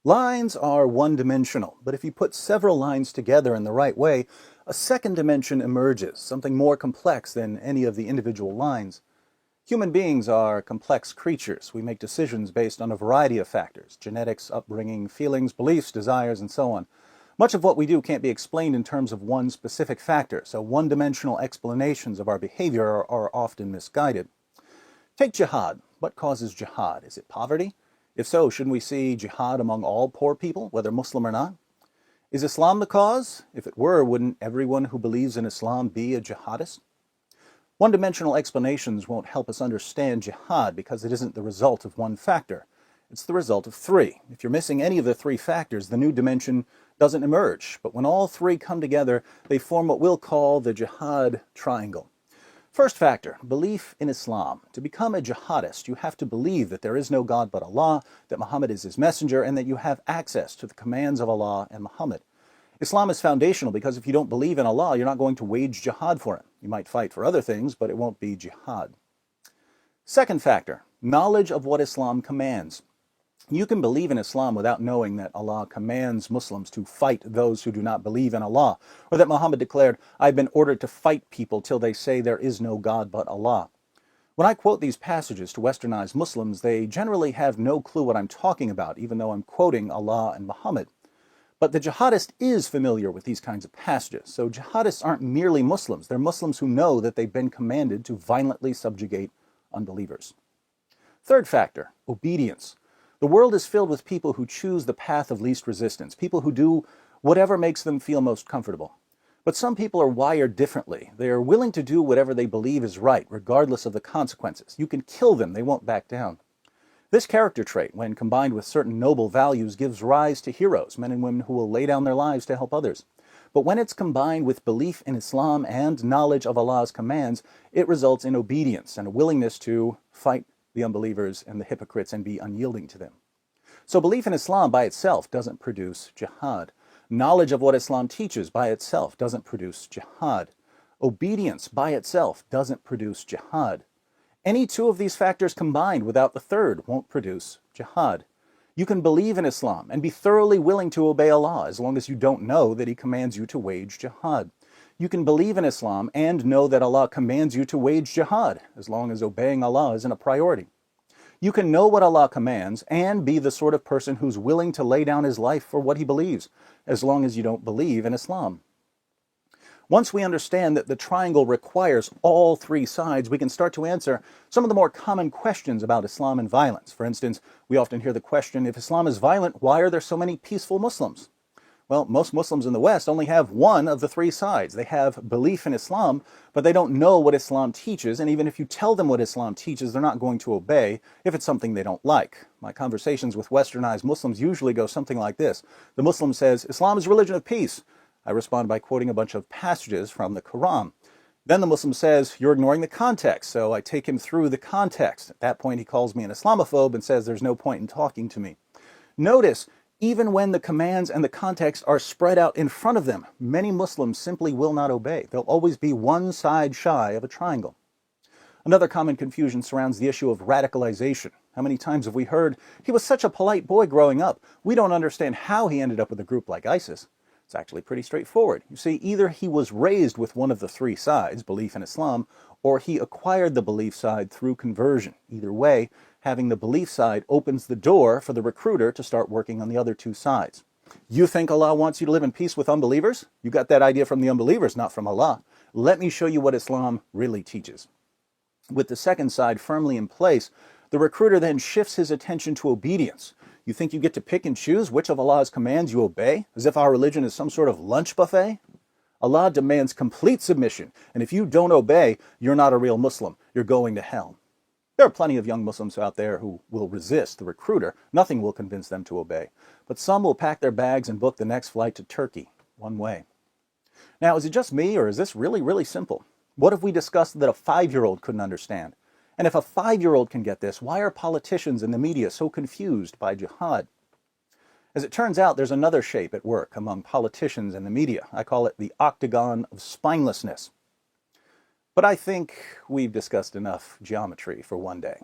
Lines are one-dimensional, but if you put several lines together in the right way, a second dimension emerges, something more complex than any of the individual lines. Human beings are complex creatures. We make decisions based on a variety of factors: genetics, upbringing, feelings, beliefs, desires, and so on. Much of what we do can't be explained in terms of one specific factor, so one-dimensional explanations of our behavior are often misguided. Take jihad. What causes jihad? Is it poverty? If so, shouldn't we see jihad among all poor people, whether Muslim or not? Is Islam the cause? If it were, wouldn't everyone who believes in Islam be a jihadist? One-dimensional explanations won't help us understand jihad because it isn't the result of one factor. It's the result of three. If you're missing any of the three factors, the new dimension doesn't emerge. But when all three come together, they form what we'll call the jihad triangle. First factor, belief in Islam. To become a jihadist, you have to believe that there is no God but Allah, that Muhammad is his messenger, and that you have access to the commands of Allah and Muhammad. Islam is foundational because if you don't believe in Allah, you're not going to wage jihad for him. You might fight for other things, but it won't be jihad. Second factor, knowledge of what Islam commands. You can believe in Islam without knowing that Allah commands Muslims to fight those who do not believe in Allah, or that Muhammad declared, "I've been ordered to fight people till they say there is no God but Allah." When I quote these passages to westernized Muslims, they generally have no clue what I'm talking about, even though I'm quoting Allah and Muhammad. But the jihadist is familiar with these kinds of passages, so jihadists aren't merely Muslims. They're Muslims who know that they've been commanded to violently subjugate unbelievers. Third factor, obedience. The world is filled with people who choose the path of least resistance, people who do whatever makes them feel most comfortable. But some people are wired differently. They are willing to do whatever they believe is right, regardless of the consequences. You can kill them, they won't back down. This character trait, when combined with certain noble values, gives rise to heroes, men and women who will lay down their lives to help others. But when it's combined with belief in Islam and knowledge of Allah's commands, it results in obedience and a willingness to fight the unbelievers and the hypocrites and be unyielding to them. So belief in Islam by itself doesn't produce jihad. Knowledge of what Islam teaches by itself doesn't produce jihad. Obedience by itself doesn't produce jihad. Any two of these factors combined without the third won't produce jihad. You can believe in Islam and be thoroughly willing to obey Allah as long as you don't know that He commands you to wage jihad. You can believe in Islam and know that Allah commands you to wage jihad as long as obeying Allah isn't a priority. You can know what Allah commands and be the sort of person who's willing to lay down his life for what he believes, as long as you don't believe in Islam. Once we understand that the triangle requires all three sides, we can start to answer some of the more common questions about Islam and violence. For instance, we often hear the question, if Islam is violent, why are there so many peaceful Muslims? Well, most Muslims in the West only have one of the three sides. They have belief in Islam, but they don't know what Islam teaches, and even if you tell them what Islam teaches, they're not going to obey if it's something they don't like. My conversations with westernized Muslims usually go something like this. The Muslim says, "Islam is a religion of peace." I respond by quoting a bunch of passages from the Quran. Then the Muslim says, "You're ignoring the context," so I take him through the context. At that point, he calls me an Islamophobe and says there's no point in talking to me. Notice, even when the commands and the context are spread out in front of them, many Muslims simply will not obey. They'll always be one side shy of a triangle. Another common confusion surrounds the issue of radicalization. How many times have we heard, "He was such a polite boy growing up. We don't understand how he ended up with a group like ISIS." It's actually pretty straightforward. You see, either he was raised with one of the three sides, belief in Islam, or he acquired the belief side through conversion. Either way, having the belief side opens the door for the recruiter to start working on the other two sides. You think Allah wants you to live in peace with unbelievers? You got that idea from the unbelievers, not from Allah. Let me show you what Islam really teaches. With the second side firmly in place, the recruiter then shifts his attention to obedience. You think you get to pick and choose which of Allah's commands you obey, as if our religion is some sort of lunch buffet? Allah demands complete submission, and if you don't obey, you're not a real Muslim. You're going to hell. There are plenty of young Muslims out there who will resist the recruiter. Nothing will convince them to obey. But some will pack their bags and book the next flight to Turkey, one way. Now, is it just me, or is this really, really simple? What if we discussed that a 5-year-old couldn't understand? And if a 5-year-old can get this, why are politicians and the media so confused by jihad? As it turns out, there's another shape at work among politicians and the media. I call it the octagon of spinelessness. But I think we've discussed enough geometry for one day.